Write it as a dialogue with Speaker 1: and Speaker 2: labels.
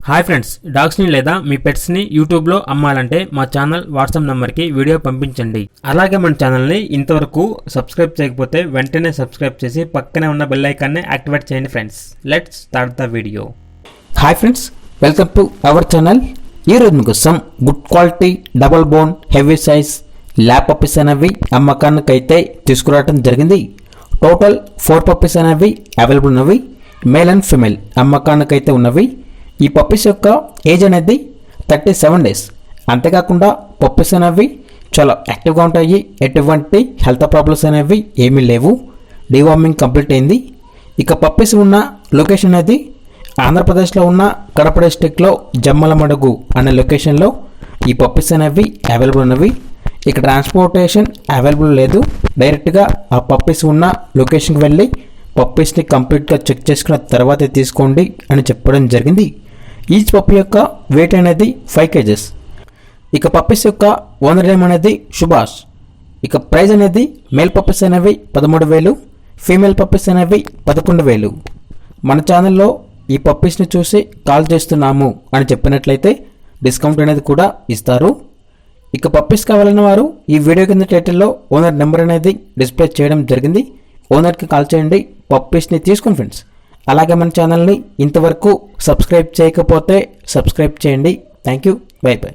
Speaker 1: Hi friends, డాగ్స్ని లేదా మీ పెట్స్ని యూట్యూబ్లో అమ్మాలంటే మా ఛానల్ వాట్సాప్ నెంబర్కి వీడియో పంపించండి. అలాగే మన ఛానల్ని ఇంతవరకు సబ్స్క్రైబ్ చేయకపోతే వెంటనే సబ్స్క్రైబ్ చేసి పక్కనే ఉన్న బెల్ ఐకాన్ని యాక్టివేట్ చేయండి friends. Let's start the video.
Speaker 2: Hi friends, welcome to our channel. ఈరోజు మీకోసం good quality double bone heavy size lab puppies అనేవి అమ్మకానికి అయితే తీసుకురావడం జరిగింది. టోటల్ 4 పప్పీస్ అనేవి అవైలబుల్ ఉన్నవి. మేల్ అండ్ ఫిమేల్ అమ్మకానికి అయితే ఉన్నవి. ఈ పప్పీస్ యొక్క ఏజ్ అనేది 37 డేస్. అంతేకాకుండా పప్పీస్ అనేవి చాలా యాక్టివ్గా ఉంటాయి. ఎటువంటి హెల్త్ ప్రాబ్లమ్స్ అనేవి ఏమీ లేవు. డీవార్మింగ్ కంప్లీట్ అయింది. ఇక పప్పీస్ ఉన్న లొకేషన్ అనేది ఆంధ్రప్రదేశ్లో ఉన్న కడప డిస్టిక్లో జమ్మలమడుగు అనే లొకేషన్లో ఈ పప్పీస్ అనేవి అవైలబుల్ ఉన్నవి. ఇక ట్రాన్స్పోర్టేషన్ అవైలబుల్ లేదు. డైరెక్ట్గా ఆ పప్పీస్ ఉన్న లొకేషన్కి వెళ్ళి పప్పీస్ని కంప్లీట్గా చెక్ చేసుకున్న తర్వాతే తీసుకోండి అని చెప్పడం జరిగింది. ఈచ్ పప్పీ యొక్క వెయిట్ అనేది 5 kgs. ఇక పప్పీస్ యొక్క ఓనర్ నేమ్ అనేది సుభాష్. ఇక ప్రైస్ అనేది మేల్ పప్పీస్ అనేవి 13,000, ఫీమేల్ పప్పీస్ అనేవి 11,000. మన ఛానల్లో ఈ పప్పీస్ని చూసి కాల్ చేస్తున్నాము అని చెప్పినట్లయితే డిస్కౌంట్ అనేది కూడా ఇస్తారు. ఇక పప్పీస్ కావాలన్న వారు ఈ వీడియో కింద టైటిల్లో ఓనర్ నెంబర్ అనేది డిస్ప్లే చేయడం జరిగింది. ఓనర్కి కాల్ చేయండి, పప్పీస్ని తీసుకోండి ఫ్రెండ్స్. అలాగే మన ఛానల్ని ఇంతవరకు సబ్స్క్రైబ్ చేయకపోతే సబ్స్క్రైబ్ చేయండి. Thank you, by by.